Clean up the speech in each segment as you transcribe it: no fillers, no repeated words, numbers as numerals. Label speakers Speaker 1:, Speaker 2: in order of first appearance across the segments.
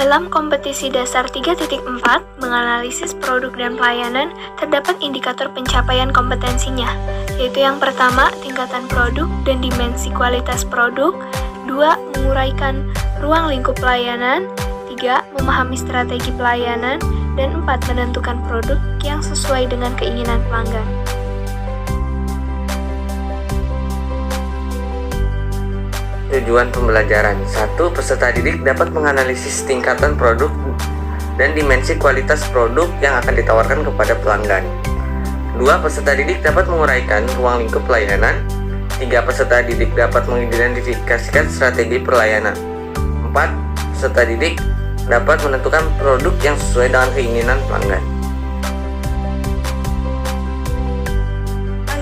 Speaker 1: Dalam kompetisi dasar 3.4, menganalisis produk dan pelayanan, terdapat indikator pencapaian kompetensinya, yaitu yang pertama, tingkatan produk dan dimensi kualitas produk, 2. Menguraikan ruang lingkup pelayanan, 3. Memahami strategi pelayanan, dan 4. Menentukan produk yang sesuai dengan keinginan pelanggan.
Speaker 2: Tujuan pembelajaran. 1. Peserta didik dapat menganalisis tingkatan produk dan dimensi kualitas produk yang akan ditawarkan kepada pelanggan. 2. Peserta didik dapat menguraikan ruang lingkup pelayanan. 3. Peserta didik dapat mengidentifikasikan strategi pelayanan. 4. Peserta didik dapat menentukan produk yang sesuai dengan keinginan pelanggan.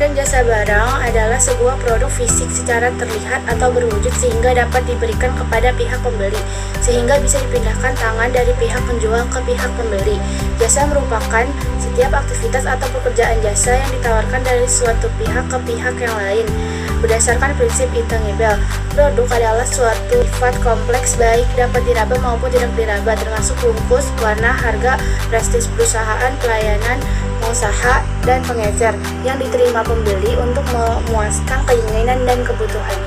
Speaker 3: Dan jasa barang adalah sebuah produk fisik secara terlihat atau berwujud sehingga dapat diberikan kepada pihak pembeli, sehingga bisa dipindahkan tangan dari pihak penjual ke pihak pembeli. Jasa merupakan setiap aktivitas atau pekerjaan jasa yang ditawarkan dari suatu pihak ke pihak yang lain. Berdasarkan prinsip intangible, produk adalah suatu sifat kompleks baik dapat diraba maupun tidak diraba, termasuk bungkus, warna, harga, prestis perusahaan, pelayanan, pengusaha, dan pengecer yang diterima pembeli untuk memuaskan keinginan dan kebutuhan.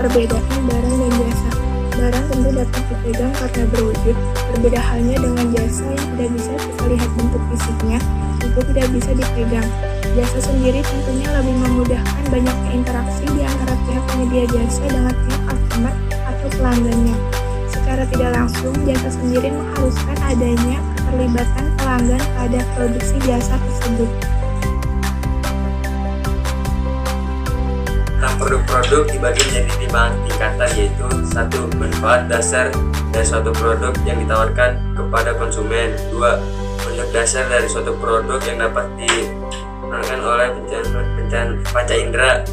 Speaker 4: Perbedaan barang dan jasa. Barang tentu dapat dipegang karena berwujud, berbeda halnya dengan jasa yang tidak bisa kita lihat bentuk fisiknya, itu tidak bisa dipegang. Jasa sendiri tentunya lebih memudahkan banyaknya interaksi di antara pihak penyedia jasa dengan pihak customer atau pelanggannya. Secara tidak langsung, jasa sendiri mengharuskan adanya keterlibatan pelanggan pada produksi jasa tersebut.
Speaker 5: Produk-produk dibagi menjadi 5 tingkatan, yaitu 1. Manfaat dasar dari suatu produk yang ditawarkan kepada konsumen. 2. Bentuk dasar dari suatu produk yang dapat dirasakan oleh panca indera.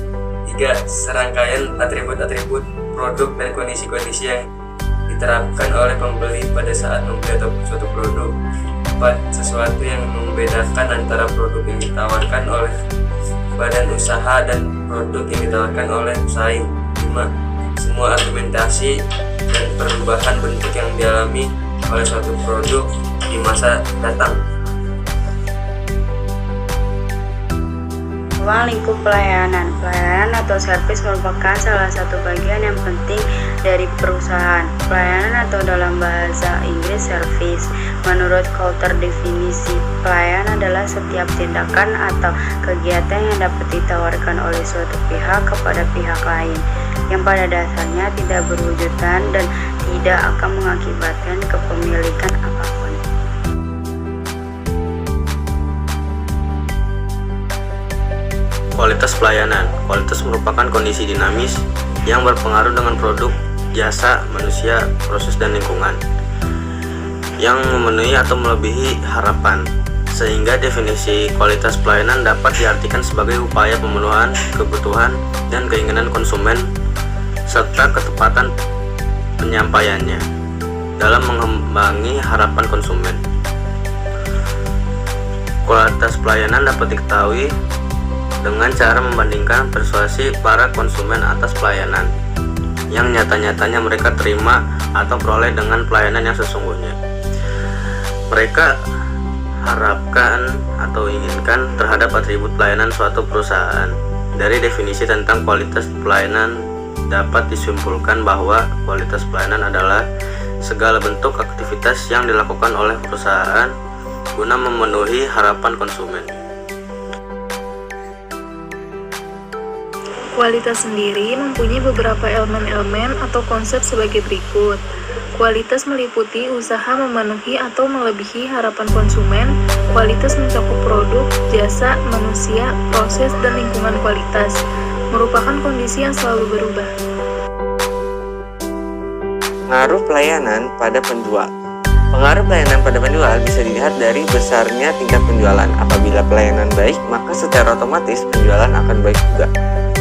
Speaker 5: 3. Serangkaian atribut-atribut produk dan kondisi-kondisi yang diterapkan oleh pembeli pada saat membeli suatu produk. 4. Sesuatu yang membedakan antara produk yang ditawarkan oleh badan usaha dan produk yang ditawarkan oleh pesaing. 5. Semua argumentasi dan perubahan bentuk yang dialami oleh suatu produk di masa datang.
Speaker 6: Ruang lingkup pelayanan. Pelayanan atau servis merupakan salah satu bagian yang penting dari perusahaan. Pelayanan atau dalam bahasa Inggris service. Menurut Coulter definisi, pelayanan adalah setiap tindakan atau kegiatan yang dapat ditawarkan oleh suatu pihak kepada pihak lain, yang pada dasarnya tidak berwujudan dan tidak akan mengakibatkan kepemilikan apapun.
Speaker 2: Kualitas pelayanan. Kualitas merupakan kondisi dinamis yang berpengaruh dengan produk, jasa, manusia, proses, dan lingkungan yang memenuhi atau melebihi harapan, sehingga definisi kualitas pelayanan dapat diartikan sebagai upaya pemenuhan kebutuhan dan keinginan konsumen serta ketepatan penyampaiannya dalam mengembangi harapan konsumen. Kualitas pelayanan dapat diketahui dengan cara membandingkan persuasi para konsumen atas pelayanan yang nyata-nyatanya mereka terima atau peroleh dengan pelayanan yang sesungguhnya mereka harapkan atau inginkan terhadap atribut pelayanan suatu perusahaan. Dari definisi tentang kualitas pelayanan dapat disimpulkan bahwa kualitas pelayanan adalah segala bentuk aktivitas yang dilakukan oleh perusahaan guna memenuhi harapan konsumen.
Speaker 4: Kualitas sendiri mempunyai beberapa elemen-elemen atau konsep sebagai berikut. Kualitas meliputi usaha memenuhi atau melebihi harapan konsumen. Kualitas mencakup produk, jasa, manusia, proses, dan lingkungan kualitas. Merupakan kondisi yang selalu berubah.
Speaker 2: Pengaruh pelayanan pada penjual. Pengaruh pelayanan pada penjual bisa dilihat dari besarnya tingkat penjualan. Apabila pelayanan baik, maka secara otomatis penjualan akan baik juga.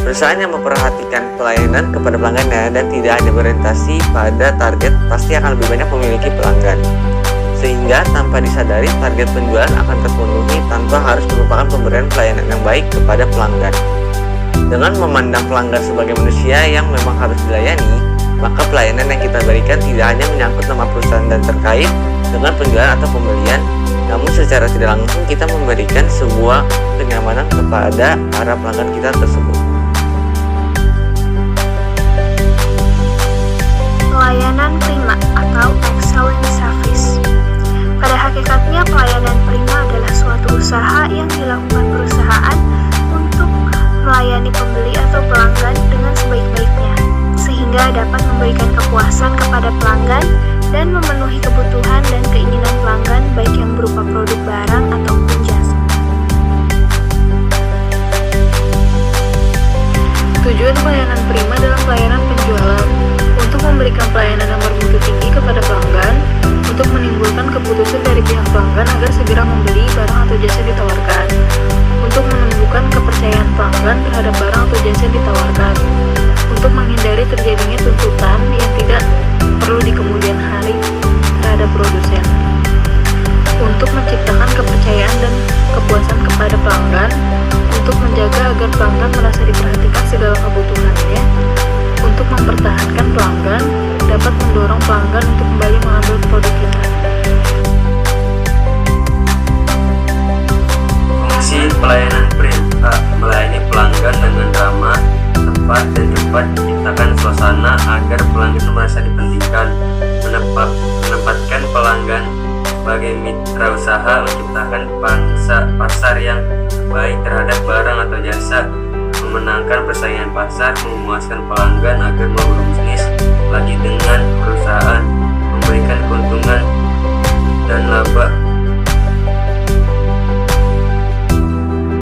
Speaker 2: Perusahaan yang memperhatikan pelayanan kepada pelanggannya dan tidak hanya berorientasi pada target pasti akan lebih banyak memiliki pelanggan. Sehingga tanpa disadari target penjualan akan terpenuhi tanpa harus merupakan pemberian pelayanan yang baik kepada pelanggan. Dengan memandang pelanggan sebagai manusia yang memang harus dilayani,
Speaker 7: maka pelayanan yang kita berikan tidak hanya menyangkut nama perusahaan dan terkait dengan penjualan atau pembelian, namun secara tidak langsung kita memberikan sebuah kenyamanan kepada para pelanggan kita tersebut.
Speaker 1: Pelayanan prima atau excellent service. Pada hakikatnya, pelayanan prima adalah suatu usaha yang dilakukan perusahaan untuk melayani pembeli atau pelanggan dengan sebaik-baiknya, sehingga dapat memberikan kepuasan kepada pelanggan dan memenuhi kebutuhan dan keinginan pelanggan baik yang berupa produk barang ataupun jasa. Tujuan pelayanan prima dalam pelayanan penjualan untuk memberikan pelayanan yang bermutu tinggi kepada pelanggan, untuk menimbulkan keputusan dari pihak pelanggan agar segera membeli barang atau jasa ditawarkan, untuk menumbuhkan kepercayaan pelanggan terhadap barang atau jasa yang ditawarkan, untuk menghindari terjadinya tuntutan yang tidak perlu di kemudian hari terhadap produsen, untuk menciptakan kepercayaan dan kepuasan kepada pelanggan, untuk menjaga agar pelanggan merasa diperhatikan segala kebutuhannya, untuk mempertahankan pelanggan, dapat mendorong pelanggan untuk kembali mengambil produk kita.
Speaker 5: Fungsi pelayanan prima: melayani pelanggan dengan ramah, tepat dan cepat, menciptakan suasana agar pelanggan merasa dipentingkan, menempatkan pelanggan sebagai mitra usaha, menciptakan pasar yang baik terhadap barang atau jasa, memenangkan persaingan pasar, memuaskan pelanggan agar mau berbisnis lagi dengan